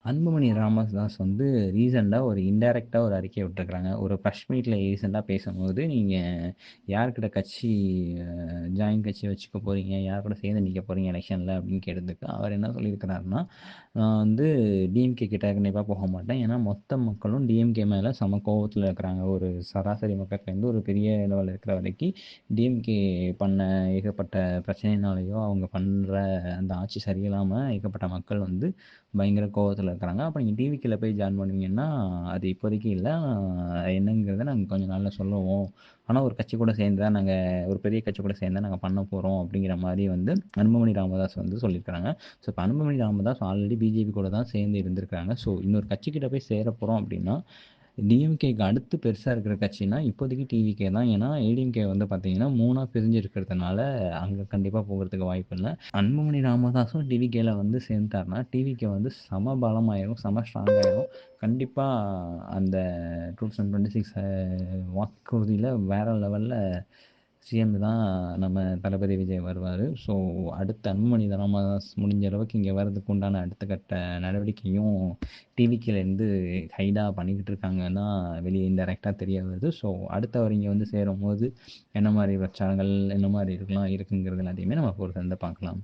அன்புமணி ராமதாஸ் வந்து ரீசெண்டா ஒரு இன்டைரக்ட்டா ஒரு அறிக்கை விட்டுருக்காங்க. ஒரு பிரஸ் மீட்ல ரீசெண்டா பேசும்போது, நீங்க யார்கிட்ட கட்சி ஜாயிண்ட் கட்சி வச்சுக்க போறீங்க? யார் கூட சேர்ந்து நிக்க போறீங்க எலெக்ஷன்ல? அப்படின்னு கேட்டதுக்கு, அவர் என்ன சொல்லியிருக்கிறாருன்னா, நான் வந்து டிஎம்கே கிட்ட கண்டிப்பா போக மாட்டேன். ஏன்னா, மொத்த மக்களும் டிஎம்கே மேல செம கோவத்துல இருக்கிறாங்க. ஒரு சராசரி மக்கள்லேருந்து ஒரு பெரிய லெவல்ல இருக்கிற வரைக்கும், டிஎம்கே பண்ண ஏகப்பட்ட பிரச்சனையினாலயோ, அவங்க பண்ற அந்த ஆட்சி சரியில்லாம ஏகப்பட்ட மக்கள் வந்து பயங்கர கோவத்துல இருக்கிறாங்க. அப்ப நீங்க டிவிக்கேல போய் ஜாயின் பண்ணுவீங்கன்னா, அது இப்போதைக்கு இல்ல. என்னங்கிறத நாங்க கொஞ்ச நாள்ல சொல்லுவோம். ஆனா ஒரு கட்சி கூட சேர்ந்து தான் நாங்க ஒரு பெரிய கட்சி கூட சேர்ந்து தான் நாங்க பண்ண போறோம் அப்படிங்கிற மாரி வந்து அன்புமணி ராமதாஸ் வந்து சொல்லியிருக்கிறாங்க. ஸோ இப்ப அன்புமணி ராமதாஸ் ஆல்ரெடி பிஜேபி கூட தான் சேர்ந்து இருந்திருக்காங்க. ஸோ இன்னொரு கட்சிகிட்ட போய் சேர போறோம் அப்படின்னா, டிஎம்கேக்கு அடுத்து பெருசா இருக்கிற கட்சினா இப்போதைக்கு டிவிகே தான். ஏன்னா ஏடிஎம்கே வந்து பார்த்தீங்கன்னா 3ஆ பிரிஞ்சு இருக்கிறதுனால அங்க கண்டிப்பா போகறதுக்கு வாய்ப்பு இல்ல. அன்புமணி ராமதாஸும் டிவிகேல வந்து சேர்ந்துட்டாருன்னா, டிவிகே வந்து செம பலமாயிரும், செம ஸ்ட்ராங் ஆயிரும். கண்டிப்பா அந்த 2026 வாக்குறுதியில வேற லெவல்ல சிஎம் தான் நம்ம தளபதி விஜய் வருவாரு. ஸோ அடுத்து அன்புமணி ராமதாஸ் முடிஞ்ச அளவுக்கு இங்க வர்றதுக்கு உண்டான அடுத்த கட்ட நடவடிக்கையும் டிவிகேலேருந்து ஹைடா பண்ணிக்கிட்டு இருக்காங்கன்னு தான் வெளியே இன்டெரக்டா தெரிய வருது. ஸோ அடுத்து அவர் இங்க வந்து சேரும்போது என்ன மாரி பிரச்சாரங்கள், என்ன மாரி இருக்குங்கிறது எல்லாத்தையுமே நம்ம பொறுத்திருந்து பார்க்கலாம்.